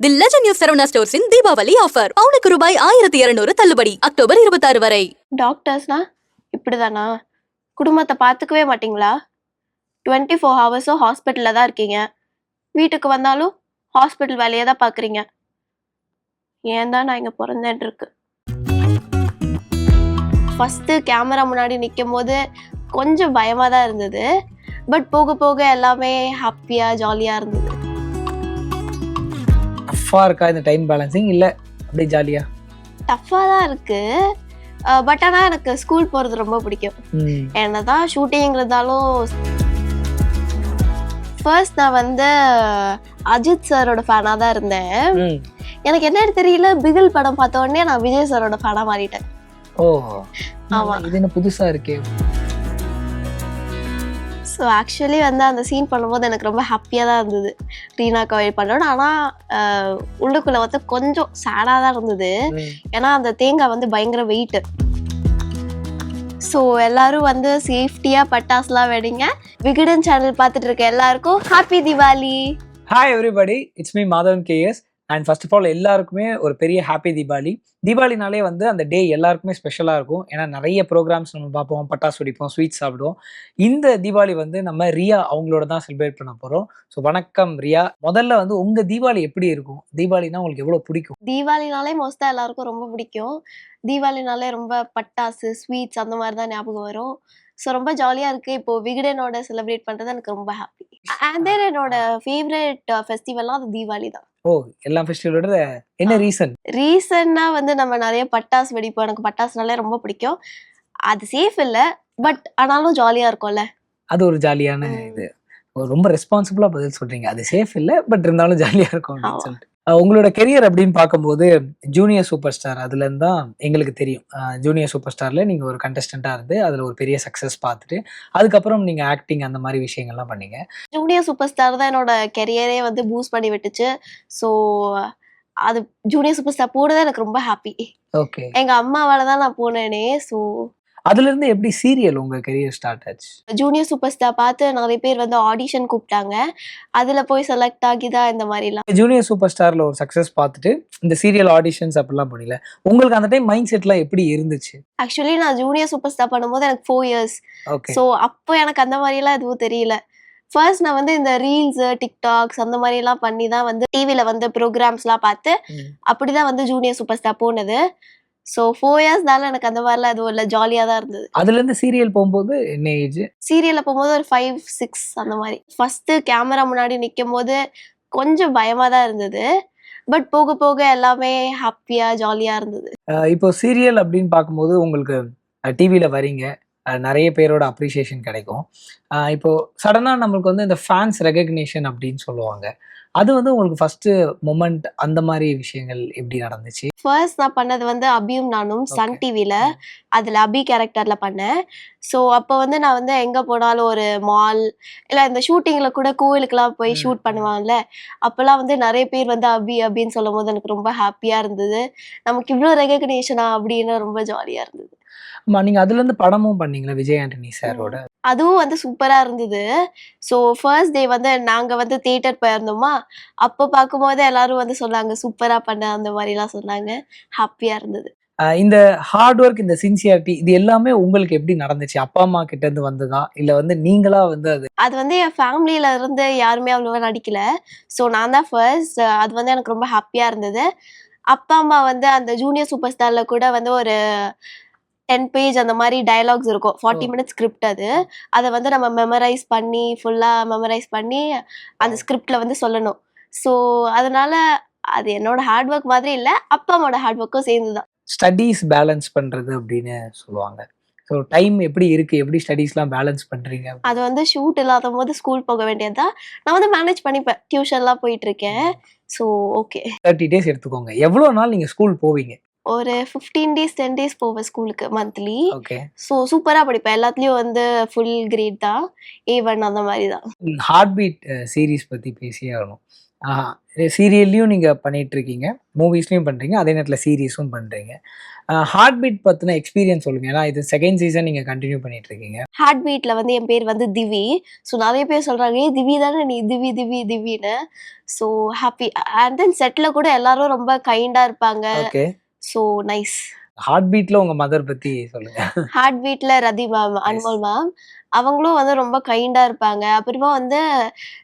தி legend new Saravana ஸ்டோர்ஸின் Deepavali offer பவுனுக்கு ரூபாய் 1200 தள்ளுபடி அக்டோபர் 26 வரை. டாக்டர்ஸ்னா இப்படிதானா? குடும்பத்தை பார்த்துக்கவே மாட்டீங்களா? 24 ஹவர்ஸும் ஹாஸ்பிட்டலில் தான் இருக்கீங்க. வீட்டுக்கு வந்தாலும் ஹாஸ்பிட்டல் வேலையை தான் பார்க்குறீங்க. ஏன் தான் நான் இங்கே பிறந்தேன் இருக்கு. ஃபஸ்ட்டு கேமரா முன்னாடி நிற்கும் போது கொஞ்சம் பயமாக தான் இருந்தது. பட் போக போக எல்லாமே ஹாப்பியாக ஜாலியாக இருந்தது. டஃப்பாக இருக்கா இந்த டைம் பேலன்சிங், இல்லை அப்படியே ஜாலியா? டஃப்பாக தான் இருக்கு. பட் ஆனால் எனக்கு ஸ்கூல் போகிறது ரொம்ப பிடிக்கும். என்னதான் ஷூட்டிங் இருந்தாலும் ஃபர்ஸ்ட் நான் வந்து அஜித் சாரோட ஃபேனாக தான் இருந்தேன். எனக்கு என்னன்னு தெரியல, பிகில் படம் பார்த்த உடனே நான் விஜய் சாரோட ஃபேனாக மாறிட்டேன். ஓ ஆமா. இது என்ன புதுசா இருக்கே. ஸோ ஆக்சுவலி வந்து அந்த சீன் பண்ணும்போது எனக்கு ரொம்ப ஹாப்பியாக தான் இருந்தது, ரீனா கவேல் பண்ணோட. ஆனால் உள்ளுக்குள்ளே வந்து கொஞ்சம் சேடாக தான் இருந்தது. ஏன்னா அந்த தேங்காய் வந்து பயங்கர வெயிட்டு. ஸோ எல்லாரும் வந்து சேஃப்டியாக பட்டாசுலாம் வெடிங்க. விகடன் சேனல் பார்த்துட்டு இருக்க எல்லாருக்கும் happy Deepavali. Hi everybody, it's me Madhavan KS. And first of all எல்லாருக்குமே ஒரு பெரிய ஹாப்பி தீபாவளி. தீபாவளினாலே வந்து அந்த டே எல்லாருக்குமே ஸ்பெஷலாக இருக்கும். ஏன்னா நிறைய ப்ரோக்ராம்ஸ் நம்ம பார்ப்போம், பட்டாசு வெடிப்போம், ஸ்வீட்ஸ் சாப்பிடுவோம். இந்த தீபாவளி வந்து நம்ம ரியா அவங்களோட தான் செலிப்ரேட் பண்ண போகிறோம். ஸோ வணக்கம் ரியா. முதல்ல வந்து உங்கள் தீபாவளி எப்படி இருக்கும்? தீபாவளினா உங்களுக்கு எவ்வளோ பிடிக்கும்? தீபாவளினாலே மோஸ்ட்டாக எல்லாருக்கும் ரொம்ப பிடிக்கும். தீபாவளினாலே ரொம்ப பட்டாசு, ஸ்வீட்ஸ் அந்த மாதிரி தான் ஞாபகம் வரும். ஸோ ரொம்ப ஜாலியாக இருக்குது. இப்போது விகடனோட செலிப்ரேட் பண்ணுறது எனக்கு ரொம்ப ஹாப்பி. அண்ட் தென் என்னோட ஃபேவரட் ஃபெஸ்டிவல்லாம் அது தீபாவளி தான். ஓ, எல்லா ஃபெஸ்டிவலோட என்ன ரீசன்? ரீசன்னா வந்து நம்ம நிறைய பட்டாசு வெடிப்போம். எனக்கு பட்டாசுனாலே ரொம்ப பிடிக்கும். அது சேஃப் இல்லை, பட் ஆனாலும் ஜாலியாக இருக்கும்ல. அது ஒரு ஜாலியான இது. ரொம்ப ரெஸ்பான்சிபிளாக பதில் சொல்றீங்க. அது சேஃப் இல்லை, பட் இருந்தாலும் ஜாலியாக இருக்கும் அப்படின்னு சொல்லிட்டு. உங்களோட கெரியர் அப்படின்னு பார்க்கும்போது ஜூனியர் சூப்பர் ஸ்டார் அதுலேருந்து தான் எங்களுக்கு தெரியும். ஜூனியர் சூப்பர் ஸ்டாரில் நீங்கள் ஒரு கண்டஸ்டண்ட்டாக இருந்து அதில் ஒரு பெரிய சக்ஸஸ் பார்த்துட்டு அதுக்கப்புறம் நீங்கள் ஆக்டிங் அந்த மாதிரி விஷயங்கள்லாம் பண்ணீங்க. ஜூனியர் சூப்பர் ஸ்டார் தான் என்னோட கெரியரே வந்து பூஸ்ட் பண்ணி விட்டுச்சு. ஸோ அது ஜூனியர் சூப்பர் ஸ்டார் போனது எனக்கு ரொம்ப ஹாப்பி. ஓகே. எங்கள் அம்மாவால் தான் நான் போனேனே. ஸோ அதுலேருந்து எப்படி சீரியல் உங்கள் கெரியர் ஸ்டார்ட் ஆச்சு? ஜூனியர் சூப்பர் ஸ்டார் பார்த்து நிறைய பேர் வந்து ஆடிஷன் கூப்பிட்டாங்க. அதில் போய் செலக்ட் ஆகி தான் இந்த மாதிரிலாம். ஜூனியர் சூப்பர் ஸ்டாரில் ஒரு சக்ஸஸ் பார்த்துட்டு இந்த சீரியல் ஆடிஷன்ஸ் அப்படிலாம் பண்ணல. உங்களுக்கு அந்த டைம் மைண்ட் செட்லாம் எப்படி இருந்துச்சு? ஆக்சுவலி நான் ஜூனியர் சூப்பர் ஸ்டார் பண்ணும்போது எனக்கு 4 years. ஓகே. ஸோ அப்போ எனக்கு அந்த மாதிரிலாம் எதுவும் தெரியல. ஃபர்ஸ்ட் நான் வந்து இந்த ரீல்ஸு, டிக்டாக்ஸ் அந்த மாதிரிலாம் பண்ணி தான் வந்து டிவியில் வந்து ப்ரோக்ராம்ஸ்லாம் பார்த்து அப்படி தான் வந்து ஜூனியர் சூப்பர் ஸ்டார் போனது. ஸோ 4 yearsனால எனக்கு அந்த மாதிரிலாம் எதுவும் இல்லை, ஜாலியாக தான் இருந்தது. அதுலேருந்து சீரியல் போகும்போது என்ன ஏஜ்? சீரியலில் போகும்போது ஒரு 5, 6 அந்த மாதிரி. ஃபஸ்ட்டு கேமரா முன்னாடி நிற்கும் போது கொஞ்சம் பயமாக தான் இருந்தது. பட் போக போக எல்லாமே ஹாப்பியாக ஜாலியாக இருந்தது. இப்போ சீரியல் அப்படின்னு பார்க்கும்போது உங்களுக்கு டிவியில் வரீங்க, நிறைய பேரோட அப்ரிசியேஷன் கிடைக்கும். இப்போ சடனாக நம்மளுக்கு வந்து இந்த ஃபேன்ஸ் ரெகக்னிஷன் அப்படின்னு சொல்லுவாங்க. அது வந்து உங்களுக்கு ஃபர்ஸ்ட் மொமெண்ட் அந்த மாதிரி விஷயங்கள் எப்படி நடந்துச்சு? ஃபர்ஸ்ட் நான் பண்ணது வந்து அபியும் நானும் சன் டிவியில், அதில் அபி கேரக்டரில் பண்ணேன். ஸோ அப்போ வந்து நான் வந்து எங்கே போனாலும் ஒரு மால் இல்லை இந்த ஷூட்டிங்கில் கூட கோவிலுக்கெலாம் போய் ஷூட் பண்ணுவாங்கல்ல, அப்போல்லாம் வந்து நிறைய பேர் வந்து அபி அப்படின்னு சொல்லும் போது எனக்கு ரொம்ப ஹாப்பியாக இருந்தது. நமக்கு இவ்வளோ ரெகக்னேஷனா அப்படின்னு ரொம்ப ஜாலியாக இருந்தது. நீங்கள் அதுலேருந்து படமும் பண்ணீங்களா விஜய் ஆண்டனி சாரோட? அதுவும் வந்து சூப்பராக இருந்தது. ஸோ ஃபர்ஸ்ட் டே வந்து நாங்கள் வந்து தியேட்டர் போயிருந்தோமா, அப்போ பார்க்கும்போது எல்லாரும் வந்து சொன்னாங்க சூப்பராக பண்ண அந்த மாதிரிலாம் சொன்னாங்க. ஹாப்பியாக இருந்தது. இந்த ஹார்ட் ஒர்க், இந்த சின்சியாரிட்டி இது எல்லாமே உங்களுக்கு எப்படி நடந்துச்சு? அப்பா அம்மா கிட்ட இருந்து வந்ததா இல்லை வந்து நீங்களா வந்து அது வந்து என் ஃபேமிலியில இருந்து யாருமே அவ்வளோவா நடிக்கல. ஸோ நான் தான் ஃபர்ஸ்ட். அது வந்து எனக்கு ரொம்ப ஹாப்பியாக இருந்தது. அப்பா அம்மா வந்து அந்த ஜூனியர் சூப்பர் ஸ்டாரில் கூட வந்து ஒரு 10 பேஜ் அந்த மாதிரி டயலாக்ஸ் இருக்கும். 40 minutes ஸ்கிரிப்ட் அது. அதை வந்து நம்ம ஃபுல்லாக மெமரைஸ் பண்ணி அந்த ஸ்கிரிப்டில் வந்து சொல்லணும். ஸோ அதனால அது என்னோட ஹார்ட் ஒர்க் மாதிரி இல்லை, அப்பா அம்மாவோட ஹார்ட் ஒர்க்கும் சேர்ந்து தான். ஸ்டடீஸ் பேலன்ஸ் பண்ணுறது அப்படின்னு சொல்லுவாங்க. ஸோ டைம் எப்படி இருக்குது? எப்படி ஸ்டடீஸ்லாம் பேலன்ஸ் பண்ணுறீங்க? அது வந்து ஷூட் இல்லாத போது ஸ்கூல் போக வேண்டியது தான். நான் வந்து மேனேஜ் பண்ணிப்பேன். டியூஷன்லாம் போயிட்டுருக்கேன். So okay. 30 days எடுத்துக்கோங்க. எவ்வளோ நாள் நீங்கள் ஸ்கூல் போவீங்க? ஒரு 15 days 10 days போவேன் ஸ்கூலுக்கு மந்த்லி. ஓகே. ஸோ சூப்பராக படிப்பேன். எல்லாத்துலேயும் வந்து ஃபுல் கிரேட் தான், A1 அந்த மாதிரி தான். ஹார்ட் பீட் சீரீஸ் பற்றி பேசியே ஆகணும். சீரியல்லையும் நீங்கள் பண்ணிட்டு இருக்கீங்க, மூவிஸ்லையும் பண்ணுறீங்க, அதே நேரத்தில் சீரீஸும் பண்ணுறீங்க. ஹார்ட் பீட் பற்றின எக்ஸ்பீரியன்ஸ் சொல்லுங்கள். ஏன்னா இது செகண்ட் சீசன் நீங்கள் கண்டினியூ பண்ணிட்டு இருக்கீங்க. ஹார்ட் பீட்ல வந்து என் பேர் வந்து திவி. ஸோ நிறைய பேர் சொல்றாங்க, ஏ திவி தானே நீ, திவி திவி திவின்னு. So happy. அண்ட் தென் செட்ல கூட எல்லாரும் ரொம்ப கைண்டா இருப்பாங்க. ஓகே. So nice. ஹார்ட் பீட்ல உங்கள் மதர் பற்றி சொல்லுங்கள். ஹார்ட் பீட்ல ரதி மேம், அன்மோல் மேம், அவங்களும் வந்து ரொம்ப கைண்டா இருப்பாங்க. அப்புறமா வந்து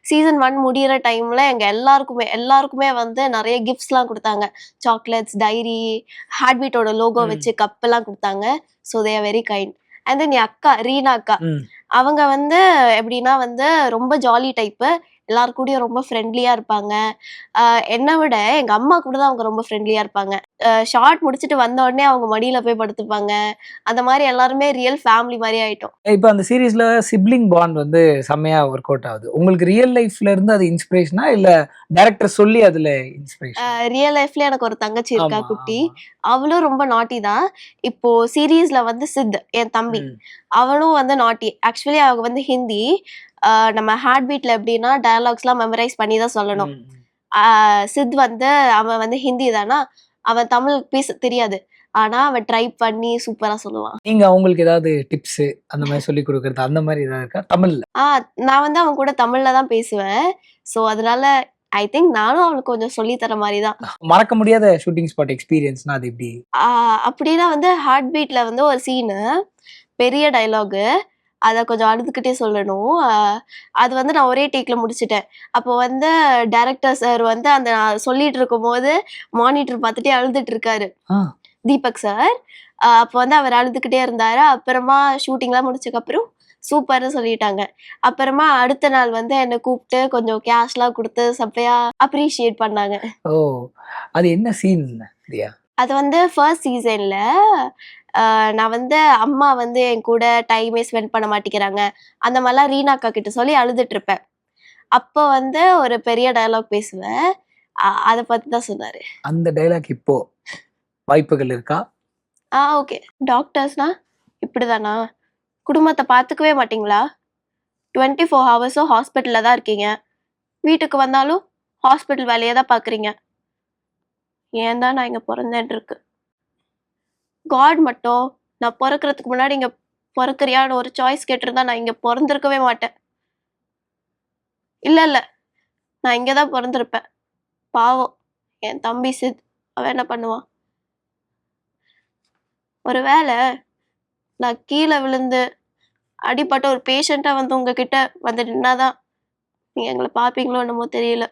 சீசன் 1 முடியிற டைம்ல எங்க எல்லாருக்குமே வந்து நிறைய கிஃப்ட்ஸ்லாம் கொடுத்தாங்க. சாக்லேட்ஸ், டைரி, ஹார்ட் பீட்டோட லோகோ வச்சு கப் எல்லாம் கொடுத்தாங்க. So they are very kind. And then என் அக்கா ரீனா அக்கா, அவங்க வந்து எப்படின்னா வந்து ரொம்ப ஜாலி டைப்பு. எல்லாரு கூடயும் ரொம்ப ஃப்ரெண்ட்லியா இருப்பாங்க. என்னை விட எங்க அம்மா கூட தான் அவங்க ரொம்ப ஃப்ரெண்ட்லியா இருப்பாங்க. ஷார்ட் முடிச்சுட்டு வந்த உடனே அவங்க மடியில போய் படுத்துப்பாங்க. அந்த மாதிரி எல்லாருமே ரியல் ஃபேமிலி மாதிரி ஆயிட்டோம். இப்போ அந்த சீரீஸ்ல சிப்ளிங் பாண்ட் வந்து செம்மையா ஒர்க் அவுட் ஆகுது. உங்களுக்கு ரியல் லைஃப்ல இருந்து அது இன்ஸ்பிரேஷனா இல்ல டைரக்டர் சொல்லி அதுல இன்ஸ்பிரேஷன்? ரியல் லைஃப்ல எனக்கு ஒரு தங்கச்சி இருக்கா, குட்டி. அவளும் ரொம்ப நாட்டி தான். இப்போ சீரீஸ்ல வந்து சித், என் தம்பி, அவனும் வந்து நாட்டி. ஆக்சுவலி அவங்க வந்து ஹிந்தி. நம்ம ஹார்ட் பீட்ல எப்படின்னா டயலாக்ஸ்லாம் மெமரைஸ் பண்ணி தான் சொல்லணும். சித் வந்து அவன் வந்து ஹிந்தி தானா, அவன் தமிழ் பேச தெரியாது. ஆனா அவன் ட்ரை பண்ணி சூப்பரா சொல்லுவான். நீங்க அவங்களுக்கு ஏதாவது டிப்ஸ் அந்த மாதிரி சொல்லி கொடுக்கறது அந்த மாதிரி ஏதாவது இருக்கா தமிழ்ல? நான் வந்து அவன் கூட தமிழ்ல தான் பேசுவேன். ஸோ அதனால ஐ திங்க் நானும் அவனுக்கு கொஞ்சம் சொல்லி தர மாதிரி தான். மறக்க முடியாத ஷூட்டிங் ஸ்பாட் எக்ஸ்பீரியன்ஸ்னா அது எப்படி? அப்படின்னா வந்து ஹார்ட் பீட்ல வந்து ஒரு சீனு, பெரிய டைலாகு, அதை கொஞ்சம் அழுதுகிட்டே சொல்லணும். அது வந்து நான் ஒரே டேக்ல முடிச்சிட்டேன். அப்போ வந்து டைரக்டர் சார் வந்து அந்த நான் சொல்லிட்டு இருக்கும் போது மானிட்டர் பார்த்துட்டே அழுதுட்டு இருக்காரு, தீபக் சார். அப்போ வந்து அவர் அழுதுகிட்டே இருந்தாரு. அப்புறமா ஷூட்டிங்லாம் முடிச்சதுக்கப்புறம் சூப்பர்னு சொல்லிட்டாங்க. அப்புறமா அடுத்த நாள் வந்து என்னை கூப்பிட்டு கொஞ்சம் கேஷ்லாம் கொடுத்து செப்பையா அப்ரிஷியேட் பண்ணாங்க. ஓ, அது என்ன சீன்? அது வந்து ஃபர்ஸ்ட் சீசன்ல நான் வந்து அம்மா வந்து என் கூட டைமே ஸ்பெண்ட் பண்ண மாட்டேங்கிறாங்க, அந்த மாதிரிலாம் ரீனா அக்கா கிட்ட சொல்லி அழுதுட்டு இருப்பேன். அப்போ வந்து ஒரு பெரிய டயலாக் பேசுவேன். அதை பத்தி தான் சொன்னாரு. அந்த டயலாக் இப்போ வாய்ப்புகள் இருக்கா? ஓகே. டாக்டர்ஸ்னா இப்படிதானா? குடும்பத்தை பார்த்துக்கவே மாட்டீங்களா? 24 ஹவர்ஸும் ஹாஸ்பிட்டல்ல தான் இருக்கீங்க. வீட்டுக்கு வந்தாலும் ஹாஸ்பிட்டல் வேலையை தான் பார்க்குறீங்க. ஏன் தான் நான் இங்கே பிறந்தேன் இருக்கு. காட் மட்டும் நான் பிறக்கிறதுக்கு முன்னாடி இங்கே பிறக்கிறியான்னு ஒரு சாய்ஸ் கேட்டிருந்தா நான் இங்கே பிறந்திருக்கவே மாட்டேன். இல்லை, நான் இங்கே தான் பிறந்திருப்பேன். பாவம் என் தம்பி சித், அவன் என்ன பண்ணுவான்? ஒரு வேளை நான் கீழே விழுந்து அடிப்பட்ட ஒரு பேஷண்ட்டாக வந்து உங்ககிட்ட வந்து நின்னாதான் நீங்கள் எங்களை பார்ப்பீங்களோ என்னமோ தெரியல.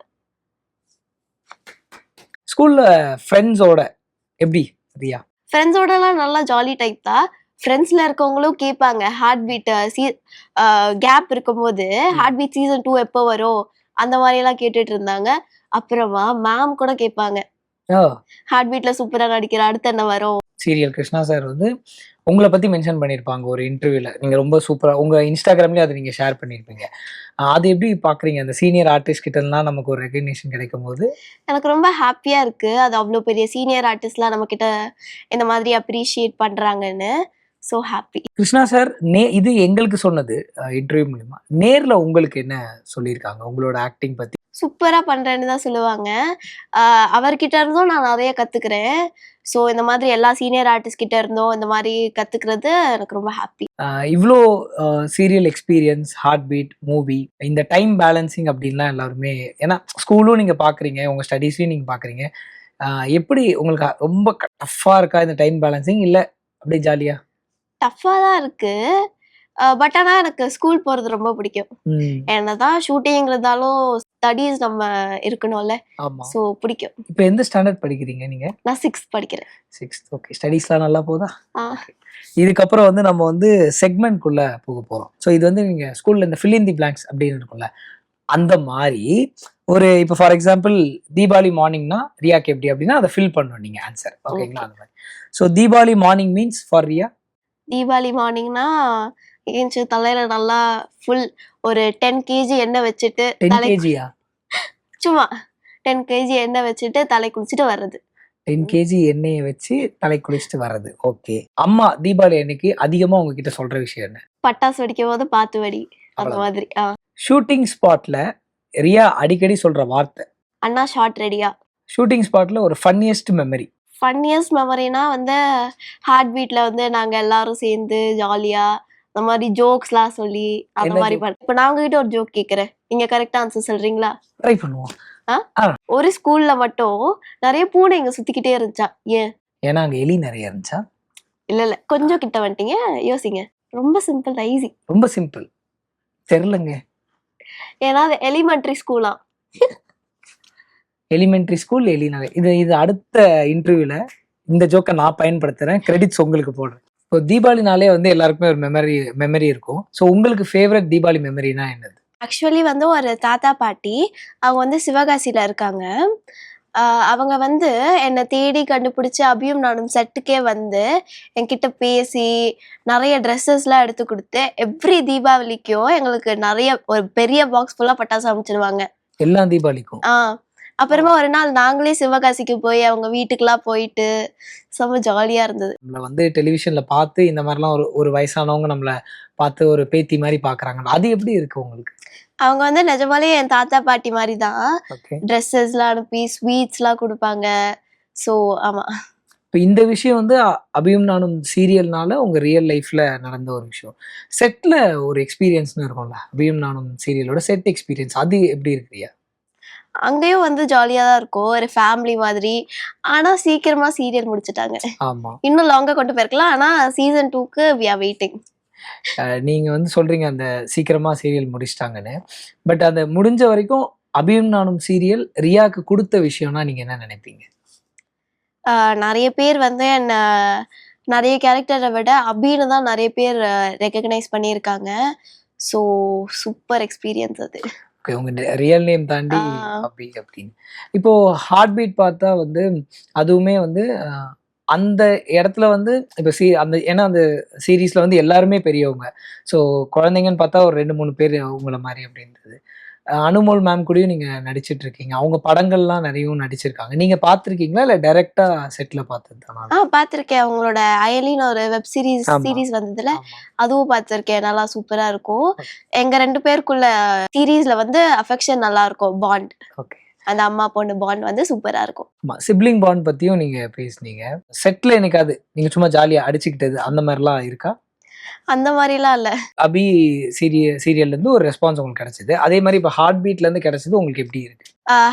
ஸ்கூல்ல ஃப்ரெண்ட்ஸோட எப்படி ரியா? ஃப்ரெண்ட்ஸோடலாம் நல்லா ஜாலி டைப் தான். ஃப்ரெண்ட்ஸ்ல இருக்கவங்களும் கேட்பாங்க ஹார்ட் பீட் கேப் இருக்கும்போது ஹார்ட் பீட் சீசன் 2 எப்போ வரும் அந்த மாதிரி எல்லாம் கேட்டுட்டு இருந்தாங்க. அப்புறமா மேம் கூட கேட்பாங்க, ஹார்ட் பீட்ல சூப்பரா நடிக்கிற, அடுத்து என்ன வரும்? சீரியல் கிருஷ்ணா சார் வந்து உங்களை பத்தி மென்ஷன் பண்ணியிருப்பாங்க ஒரு இன்டர்வியூல. நீங்க ரொம்ப சூப்பரா உங்க இன்ஸ்டாகிராம்லயே அதை நீங்க ஷேர் பண்ணியிருப்பீங்க. அது எப்படி பாக்குறீங்க? அந்த சீனியர் ஆர்டிஸ்ட் கிட்ட எல்லாம் நமக்கு ஒரு ரெகக்னிஷன் கிடைக்கும் போது எனக்கு ரொம்ப ஹாப்பியா இருக்கு. அது அவ்வளோ பெரிய சீனியர் ஆர்டிஸ்ட்லாம் நம்ம கிட்ட இந்த மாதிரி அப்ரிஷியேட் பண்றாங்கன்னு. So happy. கிருஷ்ணா சார் இது எங்களுக்கு சொன்னது இன்டர்வியூ மூலமா. நேர்ல உங்களுக்கு என்ன சொல்லியிருக்காங்க உங்களோட ஆக்டிங் பத்தி? சூப்பரா பண்றேன்னு தான் சொல்லுவாங்க. அவர்கிட்ட இருந்தும் நான் நிறைய கத்துக்கிறேன். ஸோ இந்த மாதிரி எல்லா சீனியர் ஆர்டிஸ்ட் கிட்ட இருந்தும் இந்த மாதிரி கத்துக்கிறது எனக்கு ரொம்ப ஹாப்பி. இவ்வளோ serial experience, heart beat, movie, இந்த டைம் பேலன்சிங் அப்படின்லாம் எல்லாருமே, ஏன்னா ஸ்கூலும் நீங்க பாக்குறீங்க, உங்க ஸ்டடீஸையும் நீங்க பாக்குறீங்க, எப்படி உங்களுக்கு ரொம்ப டஃப்பா இருக்கா இந்த டைம் பேலன்சிங், இல்ல அப்படியே ஜாலியா? டஃப்பா தான் இருக்கு. பட் ஆனா எனக்கு ஸ்கூல் போறது ரொம்ப பிடிக்கும். என்னதான் ஷூட்டிங் இருந்தாலும் ஸ்டடீஸ் நம்ம இருக்கணும்ல. சோ பிடிக்கும். இப்போ எந்த ஸ்டாண்டர்ட் படிக்கிறீங்க நீங்க? நான் 6th படிக்கிறேன். 6th. ஓகே. ஸ்டடீஸ்லாம் நல்லா போதா? இதுக்கப்புறம் வந்து நம்ம வந்து செக்மெண்ட்குள்ள போக போறோம். ஸோ இது வந்து நீங்க ஸ்கூல்ல இந்த ஃபில் இன் தி பிளாங்க்ஸ் அப்படின்னு இருக்கும்ல, அந்த மாதிரி ஒரு இப்போ ஃபார் எக்ஸாம்பிள் தீபாவளி மார்னிங்னா ரியாக்கு எப்படி அப்படின்னா அதை ஃபில் பண்ணணும் நீங்க ஆன்சர். ஓகேங்களா? அந்த மாதிரி. So Deepavali morning means for Riya? Deepavali மார்னிங்னா ஏஞ்சி தலையில நல்லா ஃபுல் ஒரு 10 kg எண்ணெய் வச்சுட்டு, 10 kgயா? சும்மா 10 kg எண்ணெய் வச்சுட்டு தலை குளிச்சுட்டு வர்றது. 10 kg எண்ணெயை வச்சு தலை குளிச்சுட்டு வர்றது. ஓகே. அம்மா தீபாவளி அன்னைக்கு அதிகமா உங்ககிட்ட சொல்ற விஷயம் என்ன? பட்டாசு வெடிக்கும் போது பார்த்து வெடி, அந்த மாதிரி. ஷூட்டிங் ஸ்பாட்ல ரியா அடிக்கடி சொல்ற வார்த்தை அண்ணா ஷார்ட் ரெடியா. ஷூட்டிங் ஸ்பாட்ல ஒரு ஃபன்னியஸ்ட் மெமரி. ஃபன்னியஸ்ட் மெமரினா வந்து ஹார்ட் பீட்ல வந்து நாங்க எல்லாரும் சேர்ந்து ஜாலியா இந்த மாதிரி ஜோக்ஸ்லாம் சொல்லி அந்த என்ன மாதிரி joke? இப்போ நான் உங்ககிட்ட ஒரு ஜோக் கேட்குறேன், நீங்க கரெக்டா ஆன்சர் சொல்றீங்களா? ட்ரை பண்ணுவோம். ஒரு ஸ்கூல்ல மட்டும் நிறைய பூனைங்க சுத்திக்கிட்டே இருந்துச்சா, ஏன்? ஏன்னா அங்க எலி நிறைய இருந்துச்சா? இல்ல கொஞ்சம் கிட்ட வந்துட்டீங்க, யோசிங்க. ரொம்ப சிம்பிள் தான், ஈஸி. ரொம்ப சிம்பிள். தெரிலங்க. ஏன்னா அது எலிமெண்ட்ரி ஸ்கூலா. எலிமெண்டரி ஸ்கூல் எலி நிறைய. இது அடுத்த இன்டர்வியூல இந்த ஜோக்கை நான் பயன்படுத்துறேன், கிரெடிட்ஸ் உங்களுக்கு போடுறேன். இப்போ தீபாவளினாலே வந்து எல்லாருக்குமே ஒரு மெமரி இருக்கும். ஸோ உங்களுக்கு ஃபேவரட் தீபாவளி மெமரினா என்னது? ஆக்சுவலி வந்து ஒரு தாத்தா பாட்டி, அவங்க வந்து சிவகாசியில இருக்காங்க. அவங்க வந்து என்னை தேடி கண்டுபிடிச்சி அபியும் நானும் செட்டுக்கே வந்து என்கிட்ட பேசி நிறைய ட்ரெஸ்ஸஸ்லாம் எடுத்து கொடுத்து எவ்ரி தீபாவளிக்கும் எங்களுக்கு நிறைய ஒரு பெரிய பாக்ஸ் ஃபுல்லாக பட்டாசு அமைச்சிடுவாங்க எல்லா தீபாவளிக்கும். அப்புறமா ஒரு நாள் நாங்களே சிவகாசிக்கு போய் அவங்க வீட்டுக்கெல்லாம் போயிட்டு செம்ம ஜாலியா இருந்தது. நம்மளை வந்து டெலிவிஷன்ல பார்த்து இந்த மாதிரிலாம் ஒரு வயசானவங்க நம்மளை பார்த்து ஒரு பேத்தி மாதிரி பாக்குறாங்க, அது எப்படி இருக்கு உங்களுக்கு? அவங்க வந்து நிஜமாலே என் தாத்தா பாட்டி மாதிரி தான். ஓகே. ட்ரெஸ்ஸஸ்லாம் அனுப்பி ஸ்வீட்ஸ்லாம் கொடுப்பாங்க. ஸோ ஆமா. இப்போ இந்த விஷயம் வந்து அபியும் நானும் சீரியல்னால உங்க ரியல் லைஃப்ல நடந்த ஒரு விஷயம். செட்ல ஒரு எக்ஸ்பீரியன்ஸ்னு இருக்கும்ல, அபியும் நானும் சீரியலோட செட் எக்ஸ்பீரியன்ஸ் அது எப்படி இருக்குறியா? அங்கேயும் வந்து ஜாலியா தான் இருக்கும், ஒரு ஃபேமிலி மாதிரி. ஆனா சீக்கிரமா சீரியல் முடிச்சிட்டாங்க. ஆமா. இன்னும் லாங்கா கொண்டு போயிருக்கலாம். ஆனா சீசன் 2க்கு வி ஆர் வெயிட்டிங். நீங்க வந்து சொல்றீங்க அந்த சீக்கிரமா சீரியல் முடிச்சிட்டாங்கன்னு. பட் அது முடிஞ்ச வரைக்கும் அபியும் நானும் சீரியல் ரியாக்கு கொடுத்த விஷயம்னா நீங்க என்ன நினைப்பீங்க? நிறைய பேர் வந்து என்ன நிறைய கேரக்டரை விட அபின்னு தான் நிறைய பேர் ரெகக்னைஸ் பண்ணியிருக்காங்க. ஸோ சூப்பர் எக்ஸ்பீரியன்ஸ் அது. ஓகே, உங்க ரியல் நேம் தாண்டி அபி அப்படின்னு. இப்போ ஹார்ட் பீட் பார்த்தா வந்து அதுவுமே வந்து அந்த இடத்துல வந்து இப்போ அந்த ஏன்னா அந்த சீரீஸ்ல வந்து எல்லாருமே பெரியவங்க. ஸோ குழந்தைங்கன்னு பார்த்தா ஒரு 2-3 பேர் உங்களை மாதிரி அப்படின்றது. அனுமோல் மேம் கூடயும் நீங்க நடிச்சிட்டு இருக்கீங்க, அவங்க படங்கள்லாம் நிறையவும் நடிச்சிருக்காங்க. நீங்க பார்த்துருக்கீங்களா இல்லை டைரக்டா செட்ல பார்த்தது தானா? பார்த்துருக்கேன். அவங்களோட அயலின்னு ஒரு வெப் சீரிஸ் வந்ததுல அதுவும் பார்த்துருக்கேன். நல்லா சூப்பரா இருக்கும். எங்க 2 பேருக்குள்ள சீரீஸ்ல வந்து அஃபெக்ஷன் நல்லா இருக்கும், பாண்ட். ஓகே. அந்த அம்மா பொண்ணு பாண்ட் வந்து சூப்பரா இருக்கும். சிப்ளிங் பாண்ட் பத்தியும் நீங்க பேசுனீங்க. செட்ல என்னைக்காவது நீங்க சும்மா ஜாலியா அடிச்சுக்கிட்டது அந்த மாதிரிலாம் இருக்கா? அந்த மாதிரிலாம் இல்ல. அபி சீரியல்ல இருந்து ஒரு ரெஸ்பான்ஸ் உங்களுக்கு கிடைச்சது, அதே மாதிரி இப்போ ஹார்ட் பீட்ல இருந்து கிடைச்சது உங்களுக்கு எப்படி இருக்கு?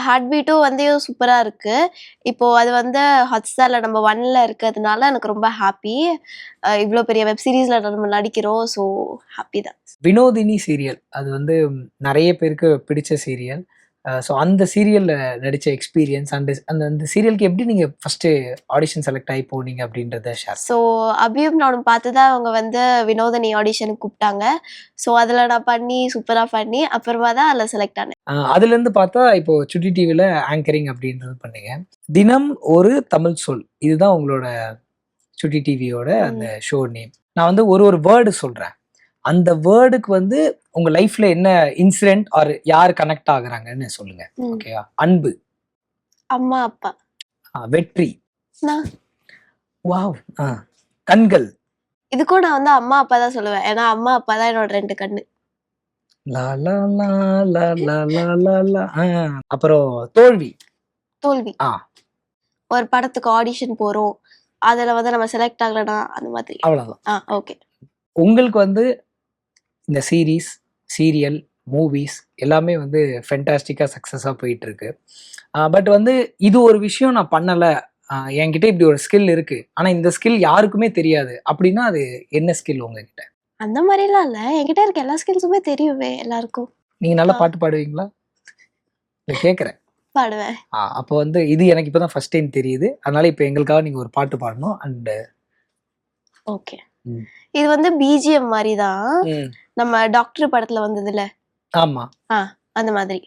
ஹார்ட் பீட்டும் வந்து சூப்பரா இருக்கு. இப்போ அது வந்து ஹாட்ஸ்டார்ல நம்ம 1ல இருக்கிறதுனால எனக்கு ரொம்ப ஹாப்பி. இவ்வளோ பெரிய வெப் சீரிஸ்ல நம்ம நடிக்கிறோம். ஸோ ஹாப்பி தான். வினோதினி சீரியல் அது வந்து நிறைய பேருக்கு பிடிச்ச சீரியல். ஸோ அந்த சீரியல்ல நடிச்ச எக்ஸ்பீரியன்ஸ் அந்த அந்த சீரியலுக்கு எப்படி நீங்க ஃபர்ஸ்ட் ஆடிஷன் செலக்ட் ஆகி போனீங்க அப்படின்றத ஷேர். ஸோ அபியும் நானும் பார்த்து தான் அவங்க வந்து வினோதினி ஆடிஷனுக்கு கூப்பிட்டாங்க. ஸோ அதில் நான் பண்ணி சூப்பராக பண்ணி அப்புறமா தான் அதில் செலக்ட் ஆனேன். அதுலேருந்து பார்த்தா இப்போ சுட்டி டிவியில் ஆங்கரிங் அப்படின்றது பண்ணீங்க. தினம் ஒரு தமிழ் சொல், இதுதான் உங்களோட சுட்டி டிவியோட அந்த ஷோ நேம். நான் வந்து ஒரு வேர்டு சொல்கிறேன், அந்த வேர்டுக்கு வந்து உங்க லைஃப்ல என்ன இன்சிடென்ட் ஆர் யார் கனெக்ட் ஆகுறாங்கன்னு சொல்லுங்க. ஓகேவா? அன்பு, அம்மா அப்பா, வெற்றி, வாவ், கண்கள். இதுக்கும் நான் வந்து அம்மா அப்பா தான் சொல்லுவேன். ஏன்னா அம்மா அப்பா தான் என்னோட 2 கண்ணு. அப்புறம் தோல்வி. தோல்வி ஒரு படத்துக்கு ஆடிஷன் போறோம், அதுல வந்து நம்ம செலக்ட் ஆகலனா அந்த மாதிரி. அவ்வளவுதான். ஓகே. உங்களுக்கு வந்து இந்த சீரியல், மூவிஸ் எல்லாமே வந்து ஃபென்டாஸ்டிக்காக சக்ஸஸாக போயிட்டு இருக்கு. பட் வந்து இது ஒரு விஷயம் நான் பண்ணலை, என்கிட்ட இப்படி ஒரு ஸ்கில் இருக்கு, ஆனால் இந்த ஸ்கில் யாருக்குமே தெரியாது அப்படின்னா அது என்ன ஸ்கில் உங்ககிட்ட? அந்த மாதிரிலாம் இல்லை, என்கிட்ட இருக்க எல்லா ஸ்கில்ஸுமே தெரியுமே எல்லாருக்கும். நீங்கள் நல்லா பாட்டு பாடுவீங்களா? இல்லை கேட்குறேன். பாடுவேன். அப்போ வந்து இது எனக்கு இப்போ தான் ஃபர்ஸ்ட் டைம் தெரியுது, அதனால இப்போ எங்களுக்காக நீங்கள் ஒரு பாட்டு பாடணும். அண்ட் ஓகே, இது வந்து பிஜிஎம் மாதிரி தான், நம்ம டாக்டர் படத்துல வந்ததுல. ஆமா, அந்த மாதிரி.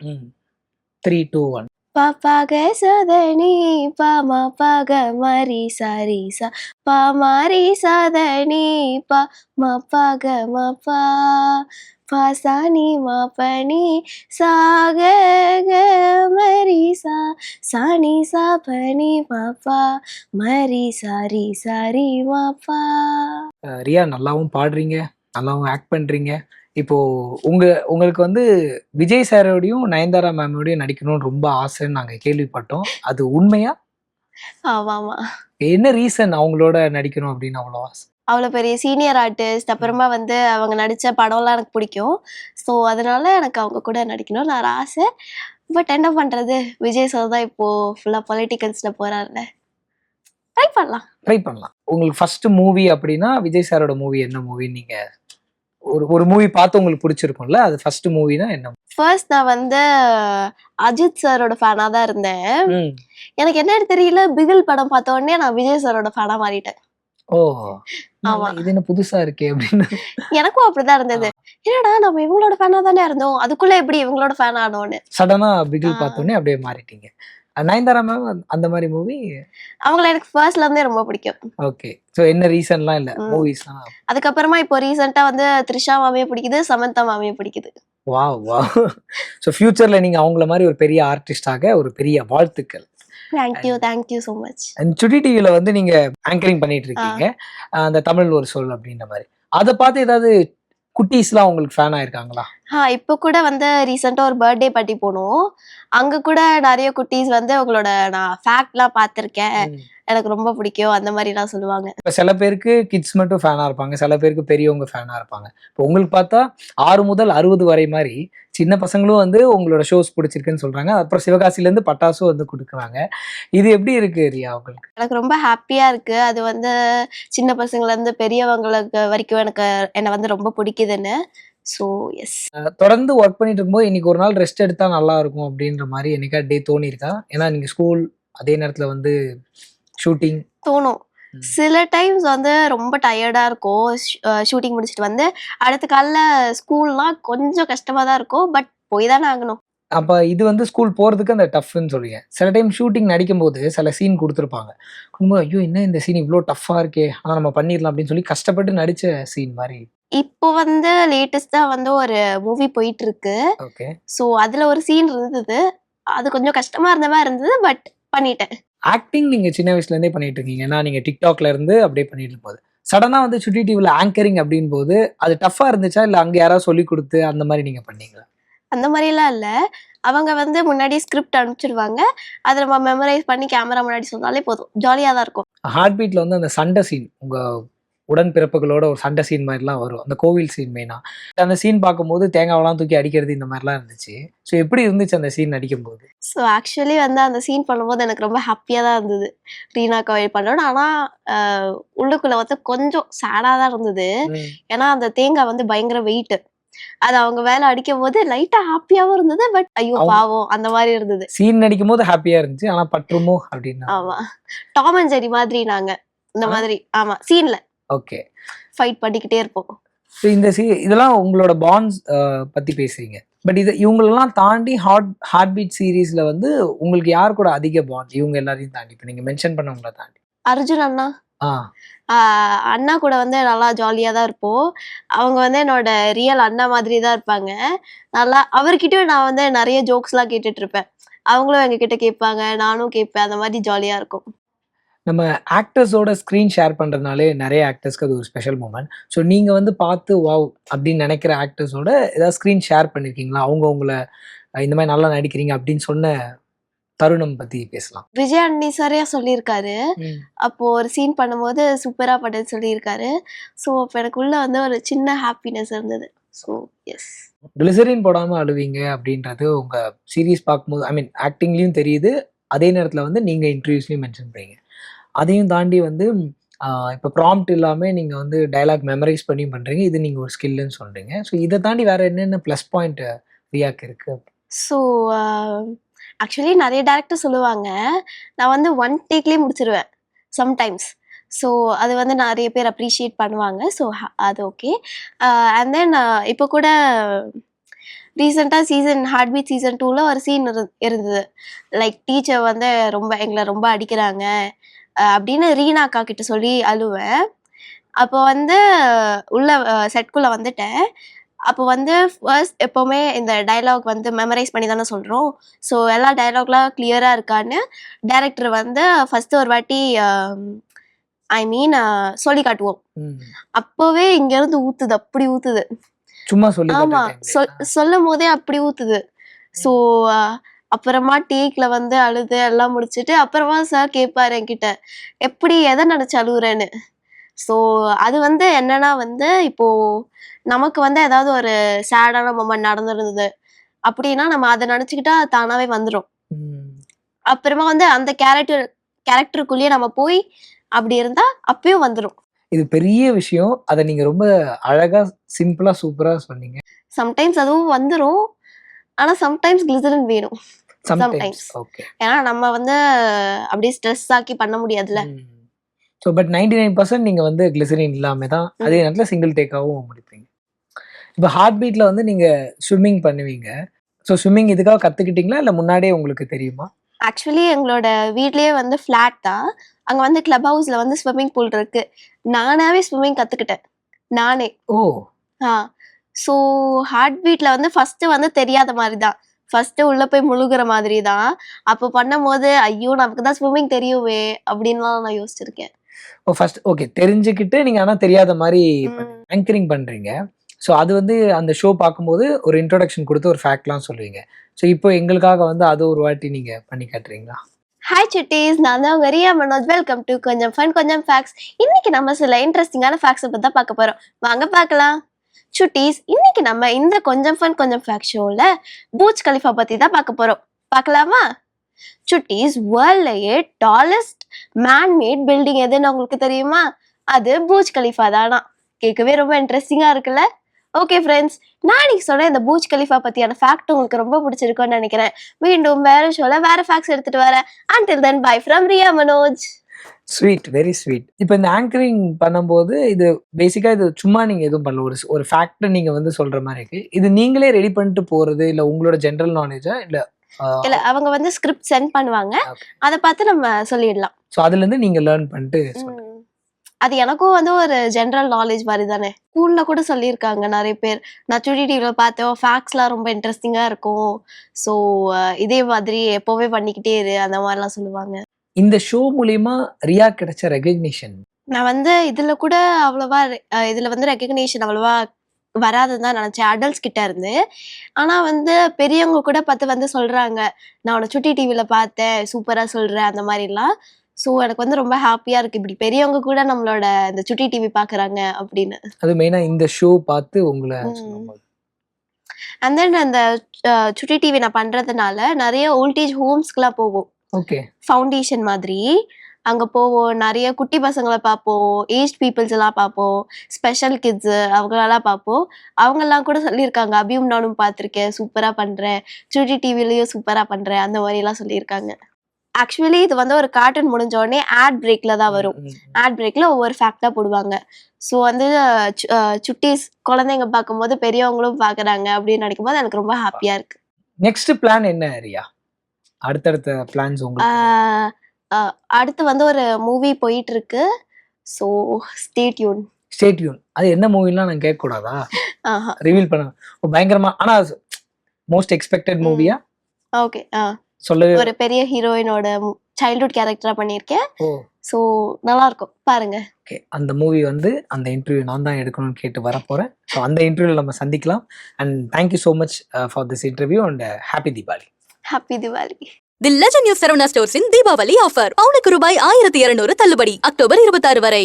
3 2 1. பாப்பாக சதனி பாமா பாக மாரி சாரி சா பாமாரி சதனி பா மா பாக மா பா பாசானி மா பனி சாக மரி சா சானி சா பனி பாப்பா மரி சாரி சாரி மாப்பா. ரியா நல்லாவும் பாடுறீங்க, நல்லாவும் ஆக்ட் பண்றீங்க. இப்போ உங்களுக்கு வந்து விஜய் சாரோடையும் நயன்தாரா மேமோடையும் நடிக்கணும்னு ரொம்ப ஆசைன்னு நாங்க கேள்விப்பட்டோம். அது உண்மையா? ஆமா ஆமா. என்ன ரீசன் அவங்களோட நடிக்கணும் அப்படின்னு அவ்வளோ ஆசை? அவ்வளோ பெரிய சீனியர் ஆர்டிஸ்ட், அப்புறமா வந்து அவங்க நடிச்ச படம்லாம் எனக்கு பிடிக்கும். ஸோ அதனால எனக்கு அவங்க கூட நடிக்கணும்னு ஒரு ஆசை. பட் என்ன பண்றது, விஜய் சார் தான் இப்போ ஃபுல்லா பொலிட்டிக்கல்ஸ்ல போறாருல, ட்ரை பண்ணலாம். ட்ரை பண்ணலாம். உங்களுக்கு ஃபர்ஸ்ட் மூவி அப்படின்னா விஜய் சாரோட மூவி என்ன மூவி? நீங்க ஒரு மூவி பார்த்து உங்களுக்கு பிடிச்சிருக்கும்ல, அது ஃபர்ஸ்ட் மூவினா என்ன? ஃபர்ஸ்ட் நான் வந்து அஜித் சாரோட ஃபேனா தான் இருந்தேன். ம். எனக்கு என்னன்னு தெரியல, பிகில் படம் பார்த்த உடனே நான் விஜய் சாரோட ஃபேனா மாறிட்டேன். ஓ! ஆமா. இது என்ன புதுசா இருக்கே அப்படின்னு. எனக்கும் அப்படிதான் இருந்தது. என்னடா நம்ம இவங்களோட ஃபேனா தானே இருந்தோம், அதுக்குள்ள எப்படி இவங்களோட ஃபேன் ஆனோன்னு. சடனா பிகில் ஆ. பார்த்தோன்னே அப்படியே மாறிட்டீங்க. நயன்தாரா மேம் அந்த மாதிரி மூவி? அவங்கள எனக்கு ஃபர்ஸ்ட்ல இருந்தே ரொம்ப பிடிக்கும். ஓகே. ஸோ என்ன ரீசன்லாம் இல்ல, ம். மூவிஸ்லாம். அதுக்கப்புறமா இப்போ ரீசெண்டா வந்து த்ரிஷா மாமியை பிடிக்குது, சமந்தா மாமியை பிடிக்குது. Wow wow. ஸோ ஃபியூச்சர்ல நீங்க அவங்கள மாதிரி ஒரு பெரிய ஆர்டிஸ்டாக ஒரு பெரிய வாழ்த்துக்கள். Thank you so much. அண்ட் சுட்டி டிவில வந்து நீங்க ஆங்கரிங் பண்ணிட்டு இருக்கீங்க. அந்த தமிழ் ஒரு சொல் அப்படின்ற மாதிரி. அதை பார்த்து ஏதாவது குட்டீஸ்லாம் உங்களுக்கு ஃபேன் ஆயிருக்காங்களா? இப்போ கூட வந்து ரீசெண்டா ஒரு பர்த்டே பார்ட்டி போனோம். அங்க கூட நிறைய குட்டீஸ் வந்து உங்களோட நான் ஃபேக்ட்லாம் பார்த்திருக்கேன், எனக்கு ரொம்ப பிடிக்கும் அந்த மாதிரிலாம் சொல்லுவாங்க. இப்போ சில பேருக்கு கிட்ஸ் மட்டும் ஃபேனா இருப்பாங்க, சில பேருக்கு பெரியவங்க ஃபேனா இருப்பாங்க. இப்போ உங்களுக்கு பார்த்தா 6 முதல் 60 வரை மாதிரி சின்ன பசங்களும் வந்து உங்களோட ஷோஸ் பிடிச்சிருக்குன்னு சொல்றாங்க. அப்புறம் சிவகாசில இருந்து பட்டாசும் வந்து கொடுக்குறாங்க. இது எப்படி இருக்கு ரியா உங்களுக்கு? எனக்கு ரொம்ப ஹாப்பியா இருக்கு. அது வந்து சின்ன பசங்கள்ல இருந்து பெரியவங்களுக்கு வரைக்கும் என்னை வந்து ரொம்ப பிடிக்குதுன்னு. So yes. தொடர்ந்து ஒர்க் பண்ணிட்டு இருக்கும்போது இன்னைக்கு ஒரு நாள் ரெஸ்ட் எடுத்தா நல்லா இருக்கும் அப்படின்ற மாதிரி என்னைக்கா டே தோணி இருக்கா? ஏன்னா நீங்க ஸ்கூல் அதே நேரத்துல வந்து ஷூட்டிங் தோணும். சில டைம்ஸ் வந்து ரொம்ப டயர்டா இருக்கும். ஷூட்டிங் முடிச்சுட்டு வந்து அடுத்த காலைல ஸ்கூல்லாம் கொஞ்சம் கஷ்டமா தான் இருக்கும். பட் போய் தானே ஆகணும். அப்ப இது வந்து ஸ்கூல் போறதுக்கு அந்த டஃப்னு சொல்லுங்க. சில டைம் ஷூட்டிங் நடிக்கும்போது சில சீன் கொடுத்துருப்பாங்க. ஐயோ என்ன இந்த சீன் இவ்வளோ டஃப்பா இருக்கே, ஆனா நம்ம பண்ணிடலாம் அப்படின்னு சொல்லி கஷ்டப்பட்டு நடிச்ச சீன் மாதிரி. இப்போ வந்து லேட்டஸ்டா வந்து ஒரு மூவி போயிட்டு இருக்கு. ஓகே. ஸோ அதுல ஒரு சீன் இருந்தது. அது கொஞ்சம் கஷ்டமா இருந்த மாதிரி இருந்தது. பட் பண்ணிட்டேன். ஆக்டிங் நீங்க சின்ன வயசுல இருந்தே பண்ணிட்டு இருக்கீங்க. ஏன்னா நீங்க டிக்டாக்ல இருந்து அப்படியே பண்ணிட்டு இருக்கும்போது சடனா வந்து சுட்டி டிவில ஆங்கரிங் அப்படின் போது அது டஃப்பா இருந்துச்சா, இல்ல அங்க யாராவது சொல்லி கொடுத்து அந்த மாதிரி நீங்க பண்ணீங்களா? அந்த மாதிரிலாம் இல்ல. அவங்க வந்து முன்னாடி ஸ்கிரிப்ட் அனுப்பிச்சிடுவாங்க. அதை நம்ம மெமரைஸ் பண்ணி கேமரா முன்னாடி சொன்னாலே போதும். ஜாலியா தான் இருக்கும். ஹார்ட் பீட்ல வந்து அந்த சண்டை சீன், உங்க உடன்பிறப்புகளோட ஒரு சண்டை சீன் மாதிரிலாம் வரும். அந்த கோவில் சீன் மெயினா. அந்த சீன் பார்க்கும்போது தேங்காவெல்லாம் தூக்கி அடிக்கிறது இந்த மாதிரிலாம் இருந்துச்சு. ஸோ எப்படி இருந்துச்சு அந்த சீன் நடிக்கும்போது? ஸோ ஆக்சுவலி வந்து அந்த சீன் பண்ணும்போது எனக்கு ரொம்ப ஹாப்பியா தான் இருந்தது. ரீனா கவேல் பண்ணோன்னு. ஆனா உள்ளுக்குள்ள வந்து கொஞ்சம் சேடா தான் இருந்தது. ஏன்னா அந்த தேங்காய் வந்து பயங்கர வெயிட். அது அவங்க வேலை அடிக்கும் போது லைட்டா ஹாப்பியாவும் இருந்தது. பட் ஐயோ பாவம் அந்த மாதிரி இருந்தது. சீன் நடிக்கும் போது ஹாப்பியா இருந்துச்சு, ஆனா பற்றுமோ அப்படின்னா. ஆமா, டாம் அண்ட் ஜெரி மாதிரி நாங்க இந்த மாதிரி. ஆமா, சீன்ல ஓகே ஃபைட் பண்ணிக்கிட்டே இருப்போம். இந்த இதெல்லாம் உங்களோட பாண்ட்ஸ் பத்தி பேசுறீங்க. பட் இவங்களெல்லாம் தாண்டி ஹார்ட் பீட் சீரீஸ்ல வந்து உங்களுக்கு யார் கூட அதிக பாண்ட்? இவங்க எல்லாரையும் தாண்டி இப்போ நீங்க மென்ஷன் பண்ணவங்கள தாண்டி. அர்ஜுன் அண்ணா. ஆ அண்ணா கூட வந்து நல்லா ஜாலியா தான் இருப்போம். அவங்க வந்து என்னோட ரியல் அண்ணா மாதிரி தான் இருப்பாங்க. நல்லா அவர்கிட்டயும் நான் வந்து நிறைய ஜோக்ஸ்லாம் கேட்டுட்டு இருப்பேன். அவங்களும் எங்ககிட்ட கேட்பாங்க, நானும் கேட்பேன். அந்த மாதிரி ஜாலியா இருக்கும். நம்ம ஆக்டர்ஸோட ஸ்க்ரீன் ஷேர் பண்ணுறதுனாலே நிறைய ஆக்டர்ஸ்க்கு அது ஒரு ஸ்பெஷல் மூமெண்ட். ஸோ நீங்கள் வந்து பார்த்து வாவ் அப்படின்னு நினைக்கிற ஆக்டர்ஸோட ஏதாவது ஸ்க்ரீன் ஷேர் பண்ணியிருக்கீங்களா? அவங்க உங்களை இந்த மாதிரி நல்லா நடிக்கிறீங்க அப்படின்னு சொன்ன தருணம் பற்றி பேசலாம். விஜய் அண்ணி சரியா சொல்லியிருக்காரு. அப்போ ஒரு சீன் பண்ணும்போது சூப்பரா பண்ணேன்னு சொல்லியிருக்காரு. ஸோ அப்போ எனக்கு உள்ள வந்து ஒரு சின்ன ஹாப்பினஸ் இருந்தது. So S. கிளிசரின் போடாமல் அழுவீங்க அப்படின்றது உங்கள் சீரீஸ் பார்க்கும்போது ஆக்டிங்லேயும் தெரியுது. அதே நேரத்தில் வந்து நீங்கள் இன்டர்வியூஸ்லையும் மென்ஷன் பண்ணீங்க. அதையும் தாண்டி வந்து இப்போ ப்ராம்ப்ட் இல்லாமல் நீங்கள் வந்து டயலாக் மெமரைஸ் பண்ணி பண்ணுறீங்க. இது நீங்கள் ஒரு ஸ்கில்லுன்னு சொல்கிறீங்க. ஸோ இதை தாண்டி வேறு என்னென்ன ப்ளஸ் பாயிண்ட் ரியாக்கு இருக்குது? ஸோ ஆக்சுவலி நிறைய டேரக்டர் சொல்லுவாங்க, நான் வந்து 1 டேக்லேயே முடிச்சிருவேன் சம்டைம்ஸ். ஸோ அது வந்து நிறைய பேர் அப்ரிஷியேட் பண்ணுவாங்க. ஸோ அது ஓகே. அண்ட் தென் இப்போ கூட ரீசெண்டாக ஹார்ட் பீட் சீசன் 2ல ஒரு சீன் இருந்தது. லைக் டீச்சர் வந்து எங்களை ரொம்ப அடிக்கிறாங்க அப்படின்னு ரீனா அக்கா கிட்ட சொல்லி அழுவேன். அப்போ வந்து உள்ள செட்குள்ளே வந்துட்டேன். அப்போ வந்து ஃபர்ஸ்ட் எப்போவுமே இந்த டைலாக் வந்து மெமரைஸ் பண்ணி தானே சொல்கிறோம். ஸோ எல்லா டைலாக்லாம் கிளியராக இருக்கான்னு டைரக்டர் வந்து ஃபஸ்ட்டு ஒரு வாட்டி சொல்லி காட்டுவோம். அப்போவே இங்கேருந்து ஊற்றுது, அப்படி ஊற்றுது. சும்மா சொல்லி ஆமா சொல்லும் போதே அப்படி ஊத்துது. ஸோ அப்புறமா டேக்ல வந்து அழுது எல்லாம் முடிச்சுட்டு அப்புறமா சார் கேட்பாரு என்கிட்ட, எப்படி எதை நினைச்சு அழுகுறேன்னு. ஸோ அது வந்து என்னன்னா வந்து இப்போ நமக்கு வந்து ஏதாவது ஒரு சேடான மொமெண்ட் நடந்திருந்தது அப்படின்னா நம்ம அதை நினைச்சுக்கிட்டா தானாவே வந்துடும். அப்புறமா வந்து அந்த கேரக்டருக்குள்ளேயே நம்ம போய் அப்படி இருந்தா அப்பயும் வந்துடும். இது பெரிய விஷயம். அதை நீங்க ரொம்ப அழகா சிம்பிளா சூப்பரா சொன்னீங்க. சம்டைம்ஸ் அதுவும் வந்துடும், ஆனா சம்டைம்ஸ் கிளிசரின் வேணும். Sometimes okay. ஏன்னா நம்ம வந்து அப்படியே ஸ்ட்ரெஸ் ஆக்கி பண்ண முடியாதுல்ல. ஸோ பட் 99% நீங்க வந்து கிளிசரின் இல்லாம தான் அதே நேரத்தில் சிங்கிள் டேக்காவும் முடிப்பீங்க. இப்போ ஹார்ட் பீட்ல வந்து நீங்க ஸ்விம்மிங் பண்ணுவீங்க. ஸோ ஸ்விம்மிங் இதுக்காக கத்துக்கிட்டீங்களா இல்லை முன்னாடியே உங்களுக்கு தெரியுமா? ஆக்சுவலி எங்களோட வீட்லயே வந்து ஃபிளாட் தான். அங்க வந்து கிளப் ஹவுஸ்ல வந்து ஸ்விம்மிங் பூல் இருக்கு. நானாவே ஸ்விம்மிங் கத்துக்கிட்டேன் நானே. ஓ. ஸோ ஹார்ட் பீட்ல வந்து ஃபர்ஸ்ட் வந்து தெரியாத மாதிரி தான், ஃபர்ஸ்ட் உள்ள போய் முழுகுற மாதிரி தான். அப்போ பண்ணும்போது ஐயோ நமக்கு தான் ஸ்விம்மிங் தெரியுமே அப்படின்லாம் நான் யோசிச்சிருக்கேன். ஓ ஃபர்ஸ்ட் ஓகே தெரிஞ்சுக்கிட்டு நீங்க ஆனா தெரியாத மாதிரி ஆங்கரிங் பண்றீங்க. ஸோ அது வந்து அந்த ஷோ பார்க்கும்போது ஒரு இன்ட்ரோடக்ஷன் கொடுத்து ஒரு ஃபேக்ட்லாம் சொல்லுவீங்க. ஸோ இப்போ எங்களுக்காக வந்து அது ஒரு வாட்டி நீங்க பண்ணி காட்டுறீங்களா? ஹாய் சுட்டீஸ், நான் தான் உங்க ரியா மனோஜ். வெல்கம் டு கொஞ்சம் ஃபன் கொஞ்சம் ஃபேக்ட்ஸ். இன்னைக்கு நம்ம சில இன்ட்ரெஸ்டிங்கான ஃபேக்ட்ஸை பற்றி தான் பார்க்க போறோம். வாங்க பார்க்கலாம். சுட்டீஸ், இன்னைக்கு நம்ம இந்த கொஞ்சம் ஃபன் கொஞ்சம் ஃபேக்ட் ஷோல பூஜ் கலிஃபா பத்தி தான் பார்க்க போறோம். பார்க்கலாமா? சுட்டீஸ், வேர்ல்ட்லயே டாலஸ்ட் மேன்மேட் பில்டிங் எதுன்னு உங்களுக்கு தெரியுமா? அது பூஜ் கலிஃபா தானா. கேட்கவே ரொம்ப இன்ட்ரெஸ்டிங்கா இருக்குல்ல? ஓகே ஃப்ரெண்ட்ஸ், நான் இன்னைக்கு சொன்ன இந்த பூஜ் கலிஃபா பத்தியான ஃபேக்ட் உங்களுக்கு ரொம்ப பிடிச்சிருக்கும்னு நினைக்கிறேன். மீண்டும் வேற ஷோல வேற ஃபேக்ட்ஸ் எடுத்துட்டு வரேன். until then bye from Riya Manoj. Sweet, very sweet. இப்போ இந்த ஆங்கரிங் பண்ணும்போது இது பேசிக்கா இது சும்மா நீங்க எதுவும் பண்ணல, ஒரு ஃபேக்ட் நீங்க வந்து சொல்ற மாதிரி இருக்கு. இது நீங்களே ரெடி பண்ணிட்டு போறது இல்ல உங்களோட ஜெனரல் நாலேஜா இல்ல? இல்ல, அவங்க வந்து ஸ்கிரிப்ட் சென்ட் பண்ணுவாங்க, அதை பார்த்து நம்ம சொல்லிடலாம். ஸோ அதுல இருந்து நீங்க லேர்ன் பண்ணிட்டு அது எனக்கும் வந்து ஒரு ஜென்ரல் நாலேஜ் மாதிரி தானே. ஸ்கூல்ல கூட சொல்லியிருக்காங்க நிறைய பேர். நான் சுட்டி டிவில பார்த்தேன், ஃபேக்ட்ஸ்லாம் ரொம்ப இன்ட்ரெஸ்டிங்கா இருக்கும், ஸோ இதே மாதிரி எப்போவே பண்ணிக்கிட்டே இரு அந்த மாதிரிலாம் சொல்லுவாங்க. இந்த ஷோ மூலியமா ரியா கிடைச்ச ரெகக்னிஷன்? நான் வந்து இதுல கூட அவ்வளவா இதுல வந்து ரெகக்னிஷன் அவ்வளவா வராதுன்னு தான் நினைச்சேன் அடல்ட்ஸ் கிட்ட இருந்து. ஆனா வந்து பெரியவங்க கூட பார்த்து வந்து சொல்றாங்க, நான் உன்னை சுட்டி டிவில பார்த்தேன், சூப்பரா சொல்றேன் அந்த மாதிரிலாம். ஸோ எனக்கு வந்து ரொம்ப ஹாப்பியா இருக்கு, இப்படி பெரியவங்க கூட நம்மளோட இந்த சுட்டி டிவி பாக்குறாங்க அப்படின்னு. அது மெயினா இந்த ஷோ பார்த்து உங்களை அண்ட் தென் அந்த சுட்டி டிவி நான் பண்றதுனால நிறைய ஓல்டேஜ் ஹோம்ஸ்க்குலாம் போவோம். ஓகே. ஃபவுண்டேஷன் மாதிரி அங்க போவோம், நிறைய குட்டி பசங்களை பார்ப்போம், ஏஜ் பீப்புள்ஸ் எல்லாம் பார்ப்போம், ஸ்பெஷல் கிட்ஸ் அவங்களெல்லாம் பார்ப்போம். அவங்கெல்லாம் கூட சொல்லியிருக்காங்க, அபியும் நானும் பார்த்துருக்கேன், சூப்பரா பண்றேன், சுட்டி டிவிலையும் சூப்பரா பண்றேன் அந்த மாதிரி எல்லாம் சொல்லியிருக்காங்க. ஆக்சுவலி இது வந்து ஒரு கார்ட்டூன் முடிஞ்ச உடனே ஆட் பிரேக்ல தான் வரும். ஆட் பிரேக்ல ஒவ்வொரு ஃபேக்டா போடுவாங்க. ஸோ வந்து சுட்டீஸ் குழந்தைங்க பார்க்கும்போது பெரியவங்களும் பாக்குறாங்க அப்படின்னு நினைக்கும் போது எனக்கு ரொம்ப ஹாப்பியா இருக்கு. நெக்ஸ்ட் பிளான் என்ன ரியா? அடுத்தடுத்த பிளான்ஸ் உங்களுக்கு? அடுத்து வந்து ஒரு மூவி போயிட்டு இருக்கு. So stay tune. Stay tune. அது என்ன மூவிலாம் நான் கேட்க கூடாதா? ரிவீல் பண்ண பயங்கரமா, ஆனா மோஸ்ட் எக்ஸ்பெக்டட் மூவியா? ஓகே. சொல்லவே ஒரு பெரிய ஹீரோயினோட சைல்ட்ஹுட் கேரக்டரா பண்ணியிருக்கேன். ஸோ நல்லா இருக்கும், பாருங்க. ஓகே. அந்த மூவி வந்து அந்த இன்டர்வியூ நான் தான் எடுக்கணும்னு கேட்டு வரப்போறேன். ஸோ அந்த இன்டர்வியூல நம்ம சந்திக்கலாம். And thank you so much for this interview and happy Deepavali. Happy Deepavali. The legend new Saravana ஸ்டோர்ஸின் தீபாவளி ஆஃபர். பவுனுக்கு ரூபாய் 1200 தள்ளுபடி அக்டோபர் 26 வரை.